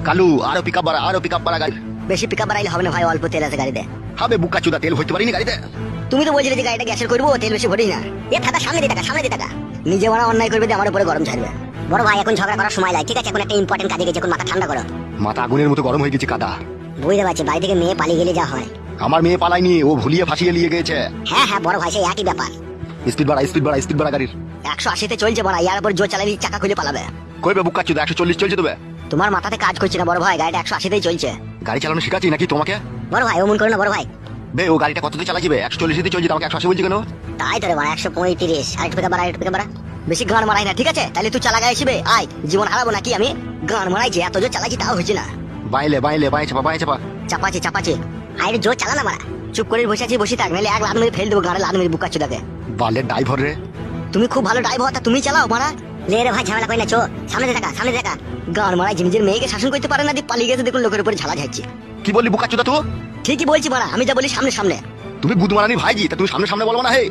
কালু আরো পিকআপ বাড়া গাড়ি। বেশি পিকআপ বাড়াইলে হবে না ভাই, অল্প তেল আছে গাড়িতে। হবে বুকা চুদা, তেল ভরতে পারিনি গাড়িতে। তুমি তো বলছিলে যে গাড়িটা গ্যাসের করবো, তেল বেশি ভরি না। এ থাকা সামনে দিয়ে টাকা, সামনে দিয়ে টাকা। নিজে মারা অন্যায় করবে দিয়ে আমার উপরে গরম ছাড়বে। বড় ভাই এখন ঝগড়া করার সময় লাগে, ঠিক আছে? এখন একটা ইম্পর্টেন্ট কাজে গেছে, এখন মাথা ঠান্ডা করো। মাথা আগুনের মতো গরম হয়ে গেছে কাদা। বুঝতে পারছি, বাড়ি থেকে মেয়ে পালিয়ে গেলে যা হয়। আমার মেয়ে পালায়নি, ও ভুলিয়ে ফাঁসিয়ে নিয়ে গেছে। হ্যাঁ হ্যাঁ বড় ভাই, সেই একই ব্যাপার। স্পিড বাড়া গাড়ির। 180-তে চলছে বড়, ইয়ার উপর জোর চালালে চাকা খুলে পালাবে। কইবে বুকা চুদা 140 চলছে তবে। তোমার মাথাতে কাজ করছে না বড় ভাই, গাড়িটা 180-তেই চলছে। গাড়ি চালানো শিখাচ্ছি নাকি তোমাকে? বড় ভাই অমন করো না বড় ভাই। বে ও গাড়িটা কততে চালাছিবে? 140 চলছে, আমাকে 180 বলছি কেন? তাই তো রে বড়, 135। আরেকটু পিকআপ বাড়া, আরেকটু পিকআপ বাড়া। বেশি গান মারাই না, ঠিক আছে? তাহলে তুই চালা গায়ে আসবে, আয় জীবন হারাবো নাকি আমি? গান মারাইছি, এত জোর চালাচ্ছি তাও হচ্ছে না। বাইলে চাপা। চাপাচ্ছি। আরে জোর চালা না মারা। চুপ করে বসে আছি, বসে থাক, নাহলে এক লাদ মেরে ফেল দেবো গাড়ি, লাদ মেরে বুকা চুদাকে। বালের ড্রাইভার রে। তুমি খুব ভালো ড্রাইভার, তা তুমি চালাও মারা। লে রে ভাই, ঝামেলা করি না, চো সামনে দেখা। গান মারাই নিজের মেয়েকে শাসন করতে পারে না, দিয়ে পালিয়ে গেছে, দেখুন লোকের উপরে ঝালা যাচ্ছে। কি বললি বুকা চুদা তুই? ঠিকই বলছি মারা, আমি যা বলি সামনে। তুমি গুদ মারানি ভাইজি, তা তুমি সামনে বলবো না হে।